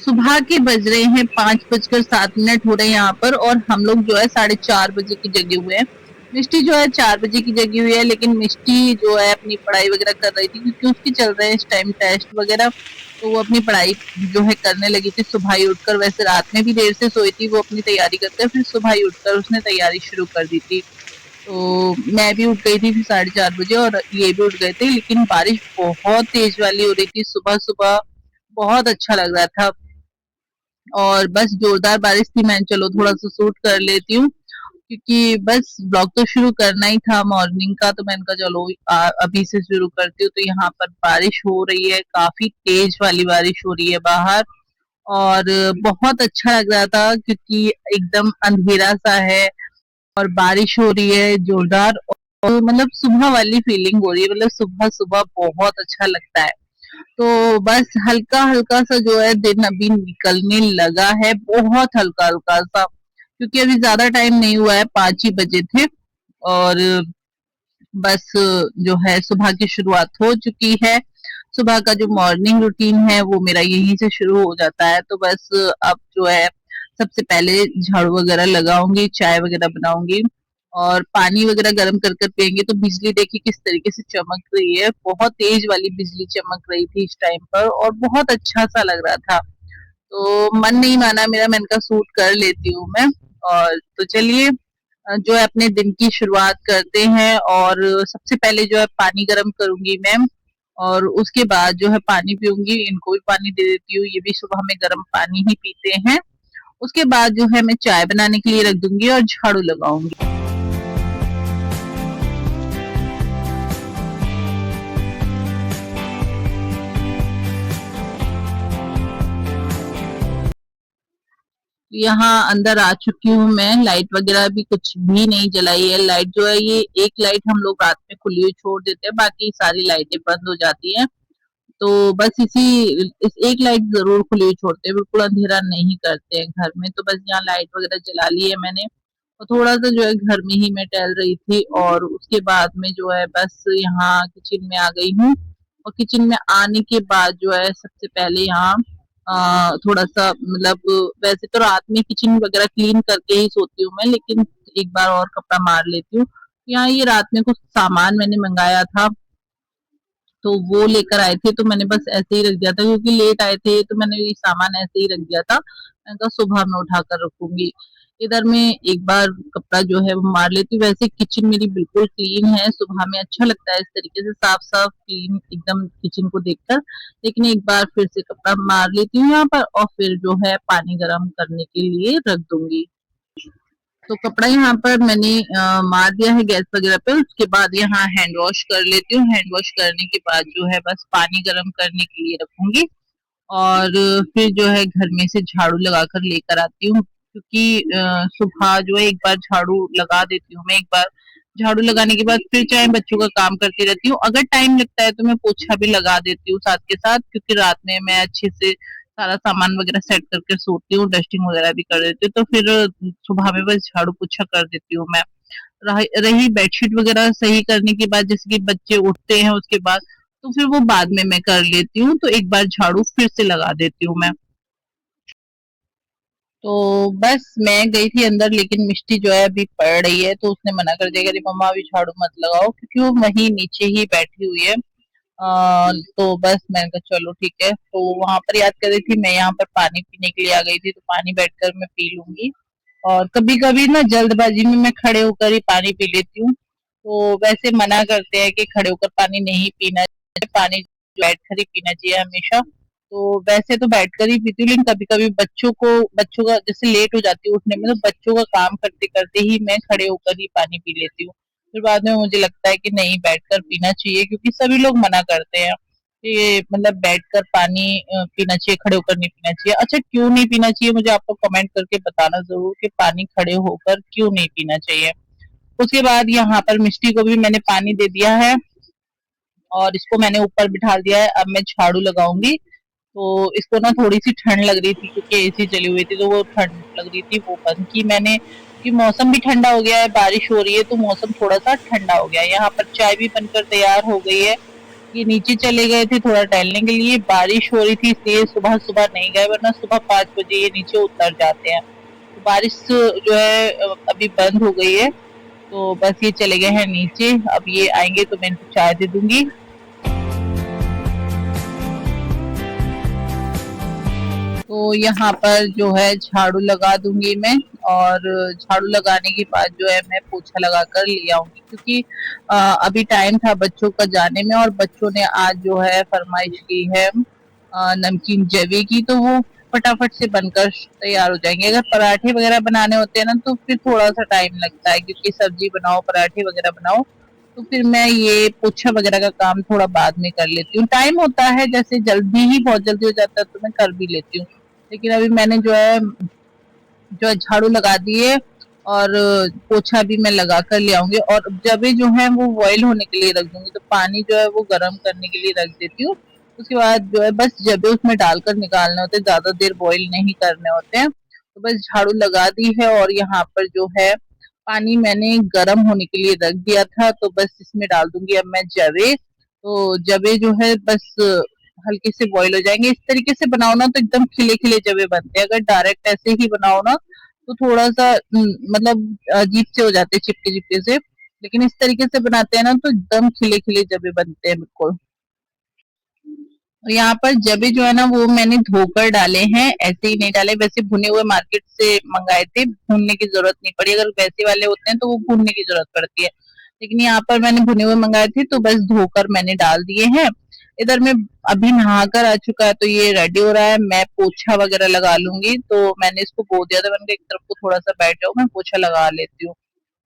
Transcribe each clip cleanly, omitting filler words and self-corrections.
सुबह के बज रहे हैं 5:07 हो रहे हैं यहाँ पर, और हम लोग जो है 4:30 बजे की जगे हुए हैं। मिष्टी जो है 4 बजे की जगी हुई है, लेकिन मिष्टी जो है अपनी पढ़ाई वगैरह कर रही थी, क्योंकि उसकी चल रहे हैं इस टाइम टेस्ट वगैरह। तो वो अपनी पढ़ाई जो है करने लगी थी सुबह ही उठकर। वैसे रात में भी देर से सोई थी वो अपनी तैयारी करके, फिर सुबह ही उठकर उसने तैयारी शुरू कर दी थी। तो मैं भी उठ गई थी फिर 4:30 बजे, और ये भी उठ गए थे। लेकिन बारिश बहुत तेज वाली हो रही थी सुबह सुबह, बहुत अच्छा लग रहा था। और बस जोरदार बारिश थी, मैं चलो थोड़ा सा शूट कर लेती हूँ, क्योंकि बस ब्लॉग तो शुरू करना ही था मॉर्निंग का। तो मैंने कहा चलो अभी से शुरू करती हूँ। तो यहाँ पर बारिश हो रही है, काफी तेज वाली बारिश हो रही है बाहर, और बहुत अच्छा लग रहा था क्योंकि एकदम अंधेरा सा है और बारिश हो रही है जोरदार, और मतलब सुबह वाली फीलिंग हो रही है, मतलब सुबह सुबह बहुत अच्छा लगता है। तो बस हल्का हल्का सा जो है दिन अभी निकलने लगा है, बहुत हल्का हल्का सा, क्योंकि अभी ज्यादा टाइम नहीं हुआ है, 5 ही बजे थे। और बस जो है सुबह की शुरुआत हो चुकी है। सुबह का जो मॉर्निंग रूटीन है वो मेरा यहीं से शुरू हो जाता है। तो बस अब जो है सबसे पहले झाड़ू वगैरह लगाऊंगी, चाय वगैरह बनाऊंगी, और पानी वगैरह गर्म कर कर पियेंगे। तो बिजली देखिए किस तरीके से चमक रही है, बहुत तेज वाली बिजली चमक रही थी इस टाइम पर, और बहुत अच्छा सा लग रहा था। तो मन नहीं माना मेरा, मैंने कहा सूट कर लेती हूँ मैं। और तो चलिए जो है अपने दिन की शुरुआत करते हैं। और सबसे पहले जो है पानी गर्म करूंगी मैं, और उसके बाद जो है पानी पीऊंगी। इनको भी पानी दे देती हूँ, ये भी सुबह में गर्म पानी ही पीते हैं। उसके बाद जो है मैं चाय बनाने के लिए रख दूंगी और झाड़ू लगाऊंगी। यहाँ अंदर आ चुकी हूँ मैं, लाइट वगैरह भी कुछ भी नहीं जलाई है। लाइट जो है ये एक लाइट हम लोग रात में खुली हुई छोड़ देते हैं, बाकी सारी लाइटें बंद हो जाती हैं। तो बस इस एक लाइट जरूर खुली हुई छोड़ते हैं, बिल्कुल अंधेरा नहीं करते हैं घर में। तो बस यहाँ लाइट वगैरह जला ली है मैंने, और थोड़ा सा जो है घर में ही मैं टहल रही थी। और उसके बाद में जो है बस यहाँ किचन में आ गई हूँ। और किचन में आने के बाद जो है सबसे पहले यहाँ थोड़ा सा मतलब, वैसे तो रात में किचन वगैरह क्लीन करके ही सोती हूँ मैं, लेकिन एक बार और कपड़ा मार लेती हूँ। यहाँ ये रात में कुछ सामान मैंने मंगाया था, तो वो लेकर आए थे, तो मैंने बस ऐसे ही रख दिया था, क्योंकि लेट आए थे तो मैंने ये सामान ऐसे ही रख दिया था। मैंने कहा सुबह में उठाकर रखूंगी। इधर में एक बार कपड़ा जो है वो मार लेती हूँ। वैसे किचन मेरी बिल्कुल क्लीन है, सुबह में अच्छा लगता है इस तरीके से साफ साफ क्लीन एकदम किचन को देखकर। लेकिन एक बार फिर से कपड़ा मार लेती हूँ यहाँ पर, और फिर जो है पानी गर्म करने के लिए रख दूंगी। तो कपड़ा यहाँ पर मैंने मार दिया है गैस वगैरह पे। उसके बाद यहाँ हैंड वॉश कर लेती हूँ। हैंड वॉश करने के बाद जो है बस पानी गर्म करने के लिए रखूंगी, और फिर जो है घर में से झाड़ू लगाकर लेकर आती हूँ, क्योंकि सुबह जो है एक बार झाड़ू लगा देती हूँ मैं। एक बार झाड़ू लगाने के बाद फिर चाहे बच्चों का काम करती रहती हूँ। अगर टाइम लगता है तो मैं पोछा भी लगा देती हूँ साथ के साथ, क्योंकि रात में मैं अच्छे से सारा सामान वगैरह सेट करके सोती हूँ, डस्टिंग वगैरह भी कर देती हूँ। तो फिर सुबह में बस झाड़ू पोछा कर देती हूँ मैं। रही बेडशीट वगैरह सही करने के बाद, जैसे कि बच्चे उठते हैं उसके बाद, तो फिर वो बाद में मैं कर लेती हूँ। तो एक बार झाड़ू फिर से लगा देती हूँ मैं। तो बस मैं गई थी अंदर, लेकिन मिष्टी जो है अभी पढ़ रही है, तो उसने मना कर दिया कि अरे मम्मा अभी झाड़ू मत लगाओ, क्योंकि वो वहीं नीचे ही बैठी हुई है। तो बस मैंने कहा चलो ठीक है। तो वहां पर याद कर रही थी मैं, यहाँ पर पानी पीने के लिए आ गई थी, तो पानी बैठकर मैं पी लूंगी। और कभी कभी ना जल्दबाजी में मैं खड़े होकर ही पानी पी लेती हूँ। तो वैसे मना करते हैं कि खड़े होकर पानी नहीं पीना चाहिए, पानी बैठ कर ही पीना चाहिए हमेशा। तो वैसे तो बैठकर ही पीती हूँ, लेकिन कभी कभी बच्चों का जैसे लेट हो जाती है उठने में, तो बच्चों का काम करते करते ही मैं खड़े होकर ही पानी पी लेती हूँ। फिर बाद में मुझे लगता है कि नहीं, बैठकर पीना चाहिए, क्योंकि सभी लोग मना करते हैं कि मतलब बैठकर पानी पीना चाहिए, खड़े होकर नहीं पीना चाहिए। अच्छा, क्यों नहीं पीना चाहिए मुझे आप लोग कमेंट करके बताना जरूर, कि पानी खड़े होकर क्यों नहीं पीना चाहिए। उसके बाद यहाँ पर मिष्टी को भी मैंने पानी दे दिया है, और इसको मैंने ऊपर बिठा दिया है। अब मैं झाड़ू लगाऊंगी। तो इसको ना थोड़ी सी ठंड लग रही थी, क्योंकि एसी चली हुई थी, तो वो ठंड लग रही थी, वो बंद की मैंने, कि मौसम भी ठंडा हो गया है, बारिश हो रही है, तो मौसम थोड़ा सा ठंडा हो गया है। यहाँ पर चाय भी बनकर तैयार हो गई है। ये नीचे चले गए थे थोड़ा टहलने के लिए, बारिश हो रही थी इसलिए सुबह सुबह नहीं गए, वरना सुबह 5 बजे ये नीचे उतर जाते हैं। तो बारिश जो है अभी बंद हो गई है, तो बस ये चले गए हैं नीचे। अब ये आएंगे तो मैं इनको चाय दे दूंगी। तो यहाँ पर जो है झाड़ू लगा दूंगी मैं, और झाड़ू लगाने के बाद जो है मैं पोछा लगा कर ले आऊंगी, क्योंकि अभी टाइम था बच्चों का जाने में, और बच्चों ने आज जो है फरमाइश की है नमकीन जवे की, तो वो फटाफट से बनकर तैयार हो जाएंगे। अगर पराठे वगैरह बनाने होते हैं ना तो फिर थोड़ा सा टाइम लगता है, क्योंकि सब्जी बनाओ पराठे वगैरह बनाओ, तो फिर मैं ये पोछा वगैरह का काम थोड़ा बाद में कर लेती हूँ। टाइम होता है जैसे जल्दी ही बहुत जल्दी हो जाता है तो मैं कर भी लेती हूँ, लेकिन अभी मैंने जो है झाड़ू लगा दिए, और पोछा भी मैं लगा कर ले आऊंगी। और जबे जो है वो बॉईल होने के लिए रख दूंगी, तो पानी जो है वो गर्म करने के लिए रख देती हूँ। उसके बाद जो है बस जबे उसमें डालकर निकालने होते हैं, ज्यादा देर बॉईल नहीं करने होते हैं। तो बस झाड़ू लगा दी है, और यहाँ पर जो है पानी मैंने गर्म होने के लिए रख दिया था, तो बस इसमें डाल दूंगी अब मैं जवे। तो जवे जो है बस हल्के से बॉईल हो जाएंगे। इस तरीके से बनाओ ना तो एकदम खिले खिले जवे बनते हैं। अगर डायरेक्ट ऐसे ही बनाओ ना तो थोड़ा सा मतलब अजीब से हो जाते हैं, चिपके चिपके से। लेकिन इस तरीके से बनाते हैं ना तो एकदम खिले खिले जवे बनते हैं बिल्कुल। और यहाँ पर जबे जो है ना वो मैंने धोकर डाले हैं, ऐसे ही नहीं डाले। वैसे भुने हुए मार्केट से मंगाए थे, भूनने की जरूरत नहीं पड़ी। अगर वैसे वाले होते हैं तो वो भूनने की जरूरत पड़ती है, लेकिन यहाँ पर मैंने भुने हुए मंगाए थे तो बस धोकर मैंने डाल दिए हैं। इधर मैं अभी नहाकर आ चुका है, तो ये रेडी हो रहा है। मैं पोछा वगैरह लगा लूंगी, तो मैंने इसको बोल दिया था, मैंने कहा एक तरफ को थोड़ा सा बैठ जाओ, मैं पोछा लगा लेती हूँ।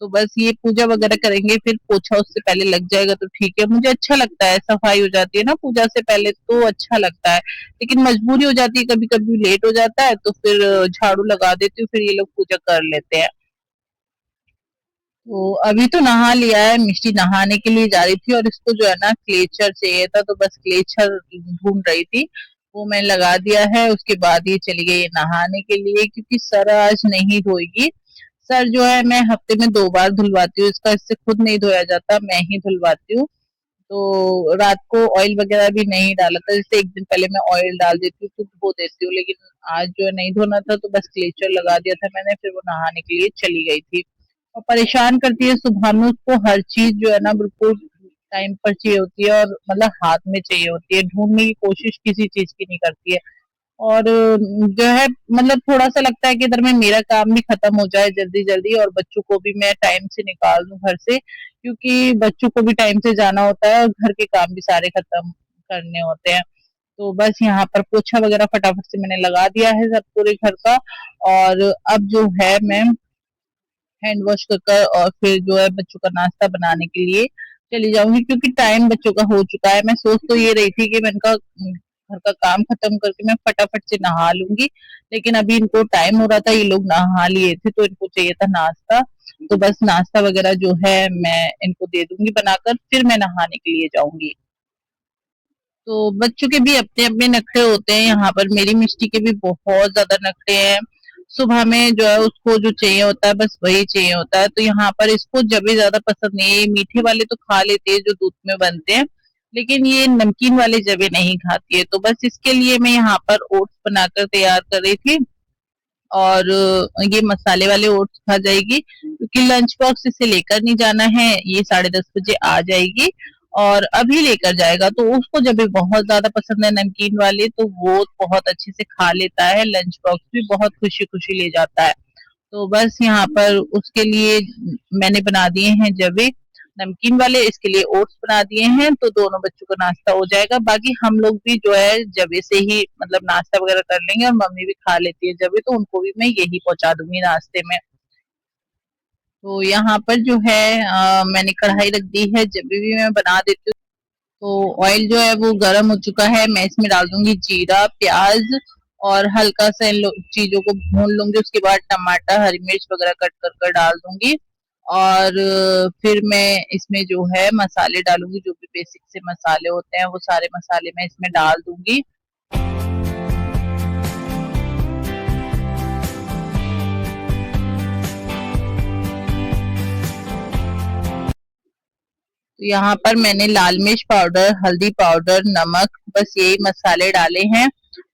तो बस ये पूजा वगैरह करेंगे, फिर पोछा उससे पहले लग जाएगा तो ठीक है। मुझे अच्छा लगता है, सफाई हो जाती है ना पूजा से पहले तो अच्छा लगता है। लेकिन मजबूरी हो जाती है, कभी कभी लेट हो जाता है तो फिर झाड़ू लगा देती हूँ, फिर ये लोग पूजा कर लेते हैं। तो अभी तो नहा लिया है, मिष्टी नहाने के लिए जा रही थी, और इसको जो है ना क्लेचर चाहिए था, तो बस क्लेचर ढूंढ रही थी, वो मैंने लगा दिया है। उसके बाद ये चली गई नहाने के लिए, क्योंकि सर आज नहीं धोएगी। सर जो है मैं हफ्ते में 2 बार धुलवाती हूँ इसका, इससे खुद नहीं धोया जाता, मैं ही धुलवाती हूँ। तो रात को ऑयल वगैरह भी नहीं डाला था, जैसे एक दिन पहले मैं ऑयल डाल देती हूँ तो धो देती हूँ, लेकिन आज जो है नहीं धोना था तो बस क्लेचर लगा दिया था मैंने, फिर वो नहाने के लिए चली गई थी। और परेशान करती है, सुबह में उसको हर चीज जो है ना बिल्कुल टाइम पर चाहिए होती है, और मतलब हाथ में चाहिए होती है, ढूंढने की कोशिश किसी चीज की नहीं करती है। और जो है मतलब थोड़ा सा लगता है कि इधर में मेरा काम भी खत्म हो जाए जल्दी जल्दी, और बच्चों को भी मैं टाइम से निकाल दूं घर से, क्योंकि बच्चों को भी टाइम से जाना होता है और घर के काम भी सारे खत्म करने होते हैं। तो बस यहाँ पर पोछा वगैरह फटाफट से मैंने लगा दिया है सब पूरे घर का। और अब जो है मैं हैंड वॉश कर कर और फिर जो है बच्चों का नाश्ता बनाने के लिए चली जाऊंगी, क्योंकि टाइम बच्चों का हो चुका है। मैं सोच तो ये रही थी कि मैं इनका घर का काम खत्म करके मैं फटाफट से नहा लूंगी, लेकिन अभी इनको टाइम हो रहा था, ये लोग नहा लिए थे तो इनको चाहिए था नाश्ता। तो बस नाश्ता वगैरह जो है मैं इनको दे दूंगी बनाकर, फिर मैं नहाने के लिए जाऊंगी। तो बच्चों के भी अपने अपने नखरे होते हैं, यहाँ पर मेरी मिष्टी के भी बहुत ज्यादा नखरे हैं। सुबह में जो है उसको जो चाहिए होता है बस वही चाहिए होता है, तो यहाँ पर इसको जबे ज्यादा पसंद नहीं है। मीठे वाले तो खा लेते हैं जो दूध में बनते हैं, लेकिन ये नमकीन वाले जबे नहीं खाती है। तो बस इसके लिए मैं यहाँ पर ओट्स बनाकर तैयार कर रही थी, और ये मसाले वाले ओट्स खा जाएगी, क्योंकि लंच बॉक्स इसे लेकर नहीं जाना है। ये 10:30 बजे आ जाएगी और अभी लेकर जाएगा, तो उसको जब भी बहुत ज्यादा पसंद है नमकीन वाले, तो वो बहुत अच्छे से खा लेता है, लंच बॉक्स भी बहुत खुशी खुशी ले जाता है। तो बस यहाँ पर उसके लिए मैंने बना दिए हैं जबे नमकीन वाले, इसके लिए ओट्स बना दिए हैं, तो दोनों बच्चों का नाश्ता हो जाएगा। बाकी हम लोग भी जो है जबे से ही मतलब नाश्ता वगैरह कर लेंगे, और मम्मी भी खा लेती है जबे, तो उनको भी मैं यही पहुंचा दूंगी नाश्ते में। तो यहाँ पर जो है मैंने कढ़ाई रख दी है, जब भी मैं बना देती हूँ। तो ऑयल जो है वो गर्म हो चुका है, मैं इसमें डाल दूंगी जीरा, प्याज, और हल्का सा इन चीजों को भून लूंगी। उसके बाद टमाटर, हरी मिर्च वगैरह कट कर कर डाल दूंगी, और फिर मैं इसमें जो है मसाले डालूंगी, जो भी बेसिक से मसाले होते हैं वो सारे मसाले मैं इसमें डाल दूंगी। तो यहाँ पर मैंने लाल मिर्च पाउडर, हल्दी पाउडर, नमक, बस यही मसाले डाले हैं।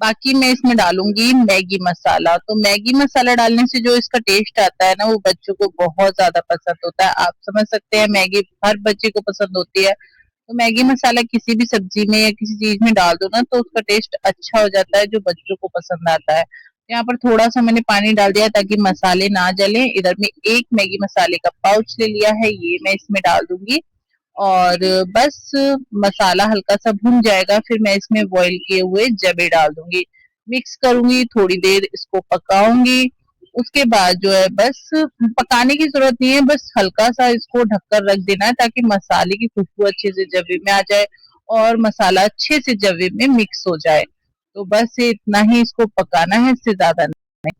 बाकी मैं इसमें डालूंगी मैगी मसाला। तो मैगी मसाला डालने से जो इसका टेस्ट आता है ना, वो बच्चों को बहुत ज्यादा पसंद होता है। आप समझ सकते हैं, मैगी हर बच्चे को पसंद होती है। तो मैगी मसाला किसी भी सब्जी में या किसी चीज में डाल दो ना, तो उसका टेस्ट अच्छा हो जाता है, जो बच्चों को पसंद आता है। यहाँ पर थोड़ा सा मैंने पानी डाल दिया ताकि मसाले ना जले। इधर में एक मैगी मसाले का पाउच ले लिया है, ये मैं इसमें डाल दूंगी। और बस मसाला हल्का सा भुन जाएगा, फिर मैं इसमें बॉईल किए हुए जबे डाल दूंगी। मिक्स करूंगी, थोड़ी देर इसको पकाऊंगी। उसके बाद जो है, बस पकाने की जरूरत नहीं है, बस हल्का सा इसको ढककर रख देना है ताकि मसाले की खुशबू अच्छे से जबे में आ जाए और मसाला अच्छे से जबे में मिक्स हो जाए। तो बस इतना ही इसको पकाना है, इससे ज्यादा नहीं।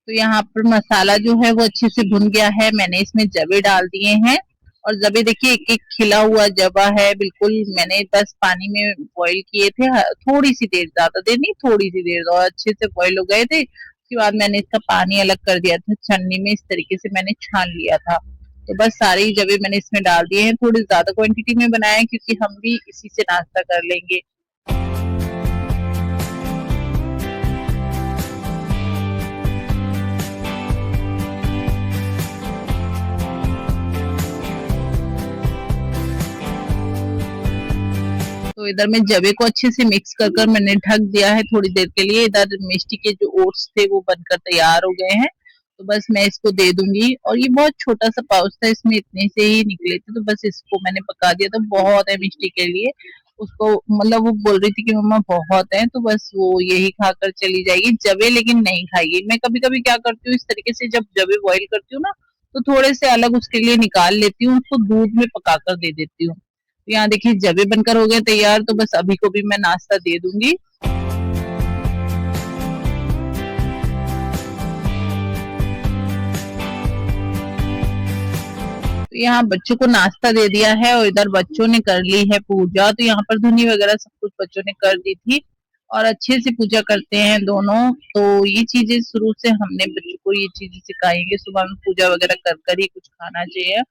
तो यहाँ पर मसाला जो है वो अच्छे से भुन गया है, मैंने इसमें जबे डाल दिए हैं। और जबे देखिए एक एक खिला हुआ जबा है बिल्कुल। मैंने बस पानी में बॉईल किए थे, थोड़ी सी देर, ज्यादा देर नहीं, थोड़ी सी देर, और अच्छे से बॉईल हो गए थे। उसके बाद मैंने इसका पानी अलग कर दिया था छन्नी में, इस तरीके से मैंने छान लिया था। तो बस सारे ही जबे मैंने इसमें डाल दिए हैं। थोड़ी ज्यादा क्वांटिटी में बनाया है क्योंकि हम भी इसी से नाश्ता कर लेंगे। तो इधर मैं जवे को अच्छे से मिक्स कर कर मैंने ढक दिया है थोड़ी देर के लिए। इधर मिष्टी के जो ओट्स थे वो बनकर तैयार हो गए हैं। तो बस मैं इसको दे दूंगी। और ये बहुत छोटा सा पाउच था, इसमें इतने से ही निकले थे, तो बस इसको मैंने पका दिया। तो बहुत है मिष्टी के लिए उसको, मतलब वो बोल रही थी कि मम्मा बहुत है, तो बस वो यही खाकर चली जाएगी। जवे लेकिन नहीं खाएगी। मैं कभी कभी क्या करती हूँ, इस तरीके से जब जवे बॉईल करती हूँ ना, तो थोड़े से अलग उसके लिए निकाल लेती हूँ, उसको दूध में पकाकर दे देती हूँ। तो यहाँ देखिए जबे बनकर हो गए तैयार। तो बस अभी को भी मैं नाश्ता दे दूंगी। तो यहाँ बच्चों को नाश्ता दे दिया है और इधर बच्चों ने कर ली है पूजा। तो यहाँ पर धुनी वगैरह सब कुछ बच्चों ने कर दी थी और अच्छे से पूजा करते हैं दोनों। तो ये चीजें शुरू से हमने बच्चों को ये चीजें सिखाई है, सुबह में पूजा वगैरह कर कर ही कुछ खाना चाहिए।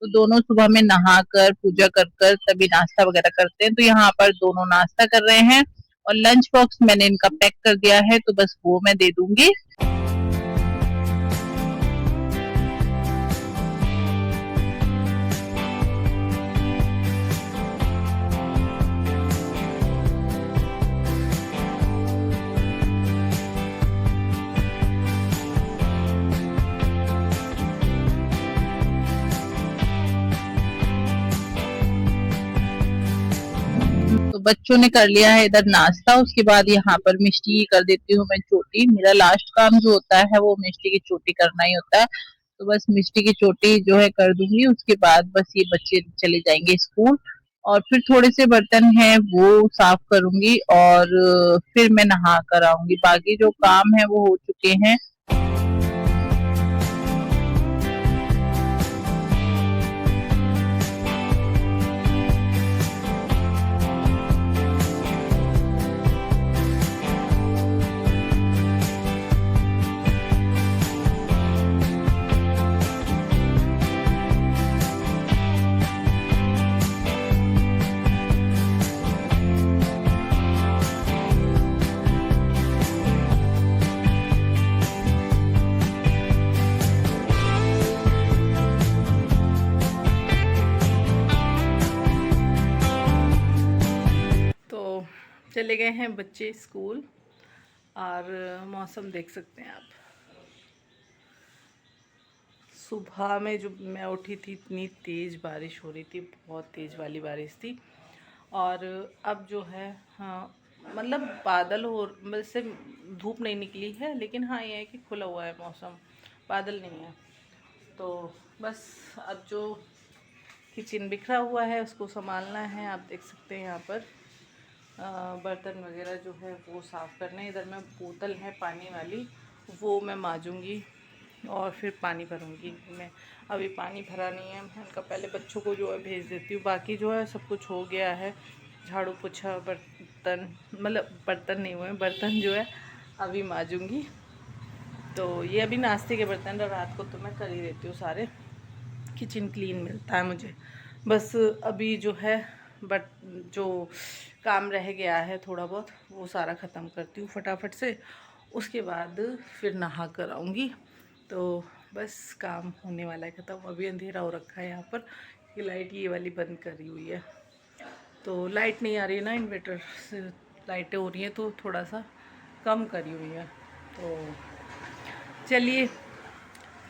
तो दोनों सुबह में नहा कर पूजा कर कर तभी नाश्ता वगैरह करते हैं। तो यहाँ पर दोनों नाश्ता कर रहे हैं और लंच बॉक्स मैंने इनका पैक कर दिया है, तो बस वो मैं दे दूंगी। तो बच्चों ने कर लिया है इधर नाश्ता। उसके बाद यहाँ पर मिष्टी कर देती हूँ मैं चोटी। मेरा लास्ट काम जो होता है वो मिष्टी की चोटी करना ही होता है। तो बस मिष्टी की चोटी जो है कर दूंगी। उसके बाद बस ये बच्चे चले जाएंगे स्कूल और फिर थोड़े से बर्तन हैं वो साफ करूंगी और फिर मैं नहा कर आऊंगी। बाकी जो काम है वो हो चुके हैं। चले गए हैं बच्चे स्कूल और मौसम देख सकते हैं आप। सुबह में जो मैं उठी थी इतनी तेज़ बारिश हो रही थी, बहुत तेज़ वाली बारिश थी। और अब जो है, हाँ मतलब बादल हो, वैसे धूप नहीं निकली है, लेकिन हाँ ये है कि खुला हुआ है मौसम, बादल नहीं है। तो बस अब जो किचन बिखरा हुआ है उसको संभालना है। आप देख सकते हैं यहाँ पर बर्तन वगैरह जो है वो साफ़ करने। इधर में बोतल है पानी वाली, वो मैं मांजूंगी और फिर पानी भरूंगी। मैं अभी पानी भरा नहीं है, मैं उनका पहले बच्चों को जो है भेज देती हूँ। बाकी जो है सब कुछ हो गया है, झाड़ू पोछा, बर्तन, मतलब बर्तन नहीं हुए, बर्तन जो है अभी मांजूंगी। तो ये अभी नाश्ते के बर्तन, रात को तो मैं कर ही देती हूँ सारे, किचन क्लीन मिलता है मुझे। बस अभी जो है बट जो काम रह गया है थोड़ा बहुत वो सारा ख़त्म करती हूँ फटाफट से, उसके बाद फिर नहा कर आऊँगी। तो बस काम होने वाला है ख़त्म। अभी अंधेरा हो रखा है यहाँ पर, ये लाइट ये वाली बंद करी हुई है, तो लाइट नहीं आ रही है ना, इन्वर्टर से लाइटें हो रही हैं तो थोड़ा सा कम करी हुई है। तो चलिए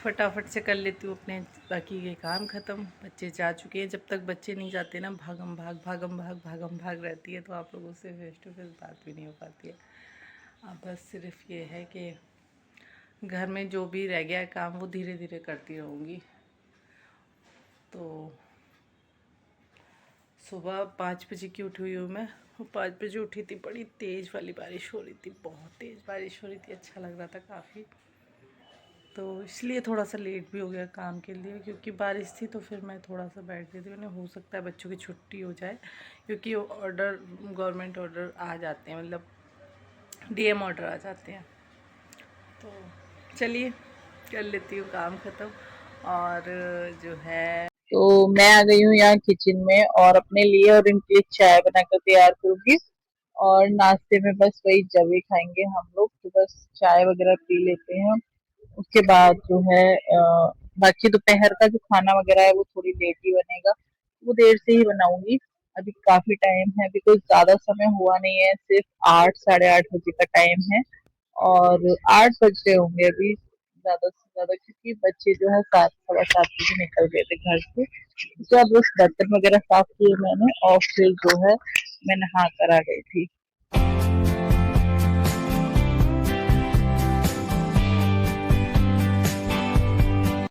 फटाफट से कर लेती हूँ अपने बाकी के काम ख़त्म। बच्चे जा चुके हैं, जब तक बच्चे नहीं जाते ना भागम भाग रहती है, तो आप लोगों से फेस टू फेस बात भी नहीं हो पाती है। अब बस सिर्फ ये है कि घर में जो भी रह गया है काम वो धीरे धीरे करती रहूँगी। तो सुबह 5 बजे की उठी हुई हूँ मैं। 5 बजे उठी थी, बड़ी तेज़ वाली बारिश हो रही थी, बहुत तेज़ बारिश हो रही थी, अच्छा लग रहा था काफ़ी। तो इसलिए थोड़ा सा लेट भी हो गया काम के लिए, क्योंकि बारिश थी तो फिर मैं थोड़ा सा बैठ गई थी। मैंने हो सकता है बच्चों की छुट्टी हो जाए, क्योंकि ऑर्डर गवर्नमेंट ऑर्डर आ जाते हैं, मतलब डीएम ऑर्डर आ जाते हैं। तो चलिए कर लेती हूँ काम ख़त्म। और जो है तो मैं आ गई हूँ यहाँ किचन में और अपने लिए और इनके लिए चाय बनाकर तैयार करूंगी। और नाश्ते में बस वही जवे खाएंगे हम लोग, तो बस चाय वगैरह पी लेते हैं। उसके बाद जो है बाकी दोपहर का जो खाना वगैरह है वो थोड़ी लेट ही बनेगा, वो देर से ही बनाऊंगी। अभी काफी टाइम है, अभी कोई ज्यादा समय हुआ नहीं है, सिर्फ 8 साढ़े 8 बजे का टाइम है। और 8 बज रहे होंगे अभी ज्यादा से ज्यादा, क्योंकि बच्चे जो है 7 सवा 7 बजे निकल गए थे घर से। तो अब बस बर्तन वगैरह साफ किए मैंने और फिर जो है मैं नहा कर आ गई थी।